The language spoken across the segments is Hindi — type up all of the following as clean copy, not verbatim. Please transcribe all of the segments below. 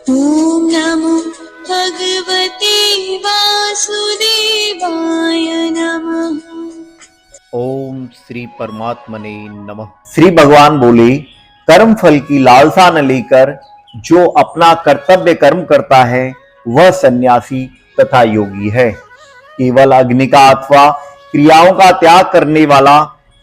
ॐ नमो भगवते वासुदेवाय नमः। ओम श्री परमात्मने नमः। श्री भगवान बोले, कर्म फल की लालसा न लेकर जो अपना कर्तव्य कर्म करता है वह सन्यासी तथा योगी है। केवल अग्नि का अथवा क्रियाओं का त्याग करने वाला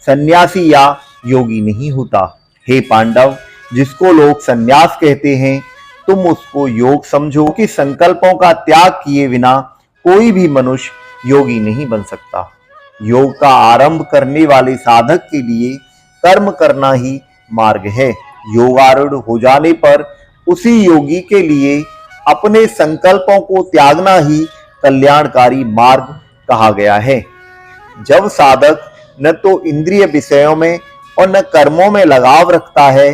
सन्यासी या योगी नहीं होता। हे पांडव, जिसको लोग सन्यास कहते हैं तुम उसको योग समझो कि संकल्पों का त्याग किए बिना कोई भी मनुष्य योगी नहीं बन सकता। योग का आरंभ करने वाले साधक के लिए कर्म करना ही मार्ग है। योगारूढ़ हो जाने पर उसी योगी के लिए अपने संकल्पों को त्यागना ही कल्याणकारी मार्ग कहा गया है। जब साधक न तो इंद्रिय विषयों में और न कर्मों में लगाव रखता है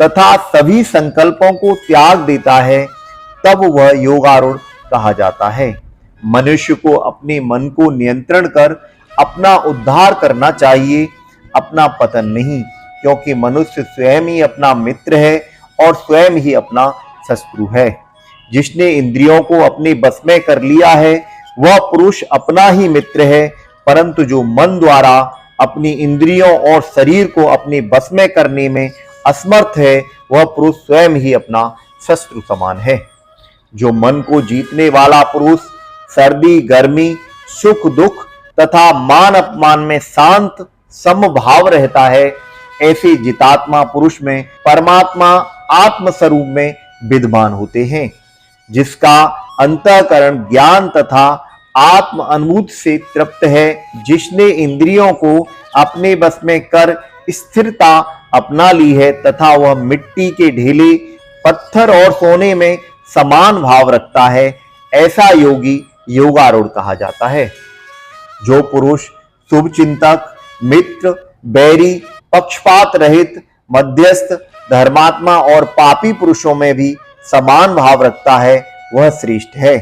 तथा सभी संकल्पों को त्याग देता है, तब वह योगारूढ़ कहा जाता है। मनुष्य को अपने मन को नियंत्रण कर अपना उद्धार करना चाहिए, अपना पतन नहीं, क्योंकि मनुष्य स्वयं ही अपना मित्र है और स्वयं ही अपना शत्रु है। जिसने इंद्रियों को अपने बस में कर लिया है वह पुरुष अपना ही मित्र है, परंतु जो मन द्वारा अपनी इंद्रियों और शरीर को अपने बस में करने में असमर्थ है वह पुरुष स्वयं ही अपना शत्रु समान है। जो मन को जीतने वाला पुरुष सर्दी गर्मी सुख दुख तथा मान अपमान में शांत समभाव रहता है, ऐसे जितात्मा पुरुष में परमात्मा आत्म स्वरूप में विद्यमान होते हैं। जिसका अंतःकरण ज्ञान तथा आत्म अनुभूति से तृप्त है, जिसने इंद्रियों को अपने बस में कर स्थिरता अपना ली है तथा वह मिट्टी के ढेले पत्थर और सोने में समान भाव रखता है, ऐसा योगी योगारूढ़ कहा जाता है। जो पुरुष शुभ चिंतक मित्र बैरी पक्षपात रहित मध्यस्थ धर्मात्मा और पापी पुरुषों में भी समान भाव रखता है वह श्रेष्ठ है।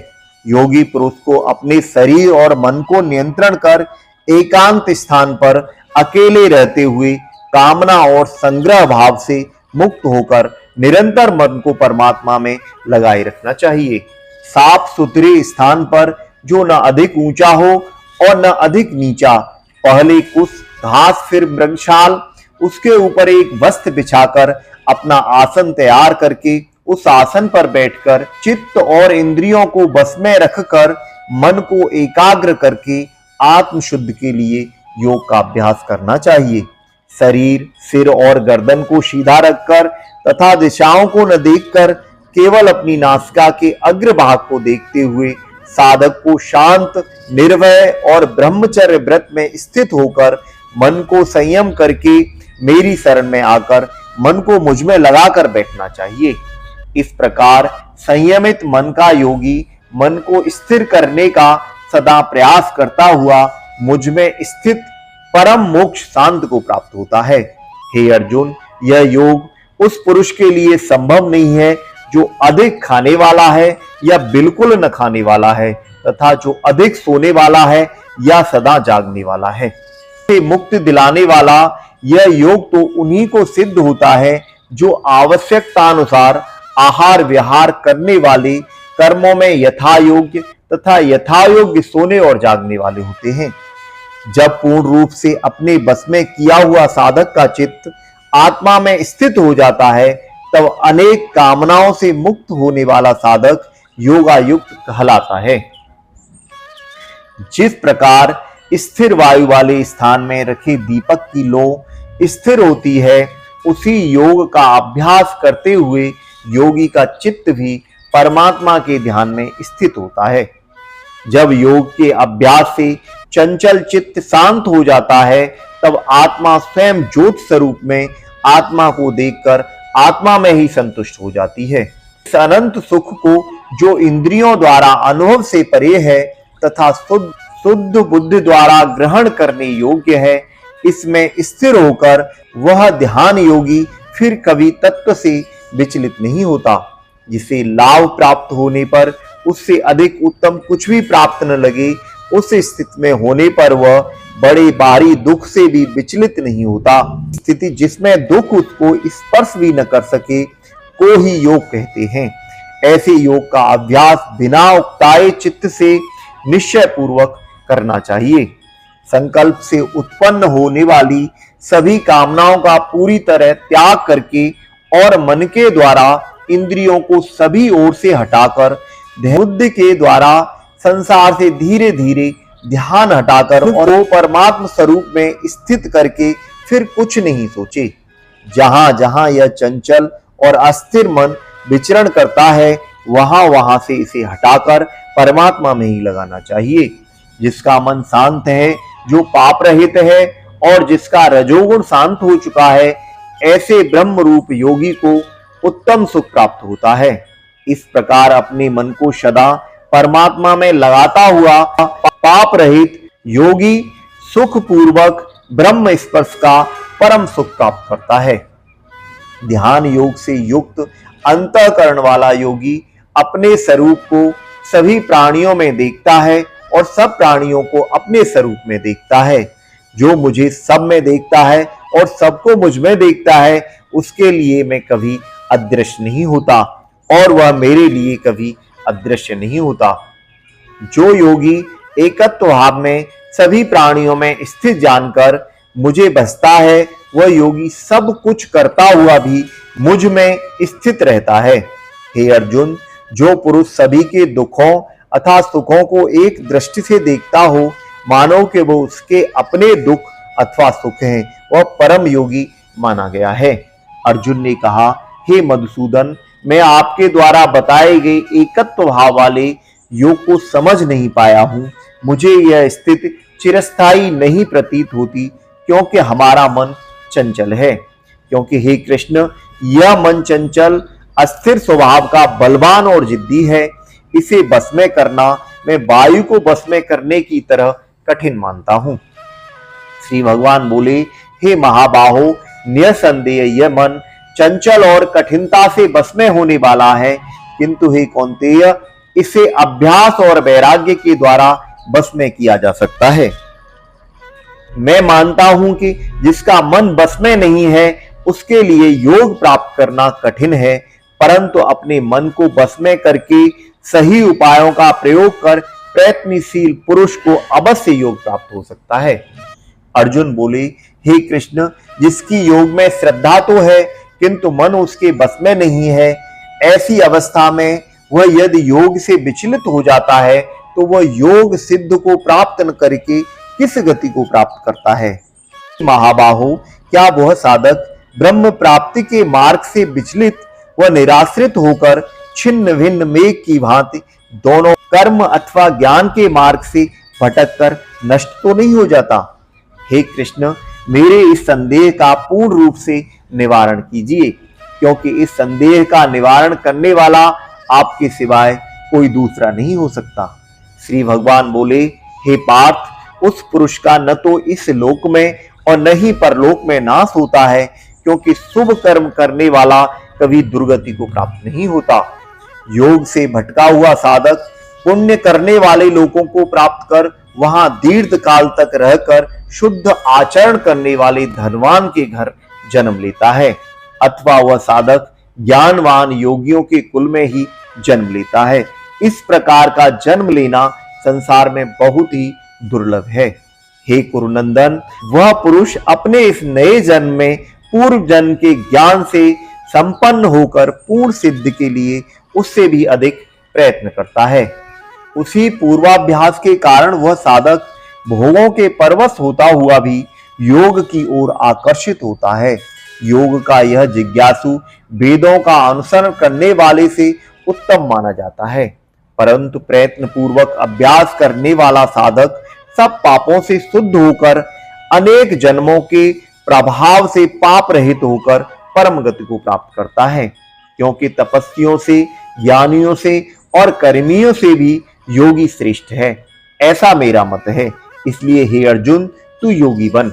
योगी पुरुष को अपने शरीर और मन को नियंत्रण कर एकांत स्थान पर अकेले रहते हुए कामना और संग्रह भाव से मुक्त होकर निरंतर मन को परमात्मा में लगाए रखना चाहिए। साफ सुथरे स्थान पर जो न अधिक ऊंचा हो और न अधिक नीचा, पहले कुछ घास फिर मृगशाल, उसके ऊपर एक वस्त्र बिछाकर अपना आसन तैयार करके उस आसन पर बैठकर चित्त और इंद्रियों को बस में रखकर मन को एकाग्र करके आत्म शुद्ध के लिए योग का अभ्यास करना चाहिए। शरीर सिर और गर्दन को सीधा रखकर तथा दिशाओं को न देखकर केवल अपनी नासिका के अग्रभाग को देखते हुए साधक को शांत निर्भय और ब्रह्मचर्य व्रत में स्थित होकर मन को संयम करके मेरी शरण में आकर मन को मुझ में लगाकर बैठना चाहिए। इस प्रकार संयमित मन का योगी मन को स्थिर करने का सदा प्रयास करता हुआ मुझ में स्थित परम मोक्ष शांत को प्राप्त होता है। हे अर्जुन, यह योग उस पुरुष के लिए संभव नहीं है जो अधिक खाने वाला है या बिल्कुल न खाने वाला है तथा जो अधिक सोने वाला है या सदा जागने वाला है। मुक्ति दिलाने वाला यह योग तो उन्हीं को सिद्ध होता है जो आवश्यकतानुसार आहार विहार करने वाले, कर्मों में यथा योग्य तथा यथा योग्य सोने और जागने वाले होते हैं। जब पूर्ण रूप से अपने बस में किया हुआ साधक का चित्त आत्मा में स्थित हो जाता है, तब अनेक कामनाओं से मुक्त होने वाला साधक योगायुक्त कहलाता है। जिस प्रकार स्थिर वायु वाले स्थान में रखे दीपक की लौ स्थिर होती है, उसी योग का अभ्यास करते हुए योगी का चित्त भी परमात्मा के ध्यान में स्थित होता है। जब योग के अभ्यास से चंचल चित्त शांत हो जाता है, तब आत्मा स्वयं ज्योत स्वरूप में आत्मा को देखकर आत्मा में ही संतुष्ट हो जाती है। इस अनंत सुख को जो इंद्रियों द्वारा अनुभव से परे है तथा शुद्ध बुद्धि द्वारा ग्रहण करने योग्य है, इसमें स्थिर होकर वह ध्यान योगी फिर कभी तत्व से विचलित नहीं होता। जिसे लाभ प्राप्त होने पर उससे अधिक उत्तम कुछ भी प्राप्त न लगे, उस स्थिति में होने पर वह बड़े भारी दुख से भी विचलित नहीं होता। स्थिति जिसमें दुख उसको स्पर्श भी न कर सके को ही योग कहते हैं। ऐसे योग का अभ्यास बिना उकताए चित्त से निश्चय पूर्वक करना चाहिए। संकल्प से उत्पन्न होने वाली सभी कामनाओं का पूरी तरह त्याग करके और मन के द्वारा इंद्रियों को सभी ओर से हटाकर बुद्धि के द्वारा संसार से धीरे धीरे ध्यान हटाकर और वो परमात्म स्वरूप में स्थित करके फिर कुछ नहीं सोचे। जहां जहां यह चंचल और अस्थिर मन विचरण करता है वहां वहां से इसे हटाकर परमात्मा में ही लगाना चाहिए। जिसका मन शांत है, जो पाप रहित है और जिसका रजोगुण शांत हो चुका है, ऐसे ब्रह्म रूप योगी को उत्तम सुख प्राप्त होता है। इस प्रकार अपने मन को सदा परमात्मा में लगाता हुआ पाप रहित योगी सुख पूर्वक ब्रह्म स्पर्श का परम सुख प्राप्त करता है। ध्यान योग से युक्त अंतःकरण वाला योगी अपने स्वरूप को सभी प्राणियों में देखता है और सब प्राणियों को अपने स्वरूप में देखता है। जो मुझे सब में देखता है और सबको मुझ में देखता है, उसके लिए मैं कभी अदृश्य नहीं होता और वह मेरे लिए कभी अदृश्य नहीं होता। जो योगी एकत्व भाव में सभी प्राणियों में स्थित जानकर मुझे बसता है, वह योगी सब कुछ करता हुआ भी मुझ में स्थित रहता है। हे अर्जुन, जो पुरुष सभी के दुखों अथवा सुखों को एक दृष्टि से देखता हो, मानो कि वो उसके अपने दुख अथवा सुख हैं, वह परम योगी माना गया है। अर्जुन ने कहा, हे मधुसूदन, मैं आपके द्वारा बताए गए एकत्व भाव वाले योग को समझ नहीं पाया हूं। मुझे यह स्थिति चिरस्थायी नहीं प्रतीत होती, क्योंकि हमारा मन चंचल है। क्योंकि हे कृष्ण, यह मन चंचल अस्थिर स्वभाव का बलवान और जिद्दी है। इसे बस में करना मैं वायु को बस में करने की तरह कठिन मानता हूं। श्री भगवान बोले, हे महाबाहो, निसंदेह यह मन चंचल और कठिनता से बस में होने वाला है, किंतु हे कौन्तेय, इसे अभ्यास और वैराग्य के द्वारा बस में किया जा सकता है। मैं मानता हूं कि जिसका मन बस में नहीं है, उसके लिए योग प्राप्त करना कठिन है, परंतु अपने मन को बस में करके सही उपायों का प्रयोग कर प्रयत्नशील पुरुष को अवश्य योग प्राप्त हो सकता है। अर्जुन बोले, हे कृष्ण, जिसकी योग में श्रद्धा तो है किंतु मन उसके बस में नहीं है, ऐसी अवस्था में वह यदि योग से विचलित हो जाता है तो वह योग सिद्ध को प्राप्त न करके किस गति को प्राप्त करता है। महाबाहो, क्या वह साधक ब्रह्म प्राप्ति के मार्ग से विचलित व निराश्रित होकर छिन्न भिन्न मेघ की भांति दोनों कर्म अथवा ज्ञान के मार्ग से भटककर नष्ट तो नहीं हो जाता? हे कृष्ण, मेरे इस संदेह का पूर्ण रूप से निवारण कीजिए, क्योंकि इस संदेह का निवारण करने वाला आपके सिवाय कोई दूसरा नहीं हो सकता। श्री भगवान बोले, हे पार्थ, उस पुरुष का न तो इस लोक में और न ही परलोक में नाश होता है, क्योंकि शुभ कर्म करने वाला कभी दुर्गति को प्राप्त नहीं होता। योग से भटका हुआ साधक पुण्य करने वाले लोगों को प्राप्त कर वहां दीर्घ काल तक रहकर शुद्ध आचरण करने वाले धनवान के घर जन्म लेता है, अथवा वह साधक ज्ञानवान योगियों के कुल में ही जन्म लेता है। इस प्रकार का जन्म लेना संसार में बहुत ही दुर्लभ है। हे कुरुनंदन, वह पुरुष अपने इस नए जन्म में पूर्व जन्म के ज्ञान से संपन्न होकर पूर्ण सिद्धि के लिए उससे भी अधिक प्रयत्न करता है। उसी पूर्वाभ्यास के कारण वह साधक भोगों के परवश होता हुआ भी योग की ओर आकर्षित होता है। योग का यह जिज्ञासु वेदों का अनुसरण करने वाले से उत्तम माना जाता है, परंतु प्रयत्न पूर्वक अभ्यास करने वाला साधक सब पापों से शुद्ध होकर अनेक जन्मों के प्रभाव से पाप रहित होकर परम गति को प्राप्त करता है। क्योंकि तपस्वियों से, ज्ञानियों से और कर्मियों से भी योगी श्रेष्ठ है, ऐसा मेरा मत है। इसलिए हे अर्जुन, तू योगी बन।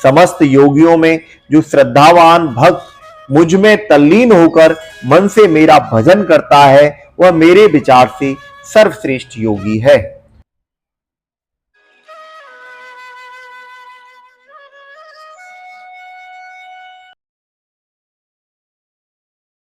समस्त योगियों में जो श्रद्धावान भक्त मुझ में तल्लीन होकर मन से मेरा भजन करता है, वह मेरे विचार से सर्वश्रेष्ठ योगी है।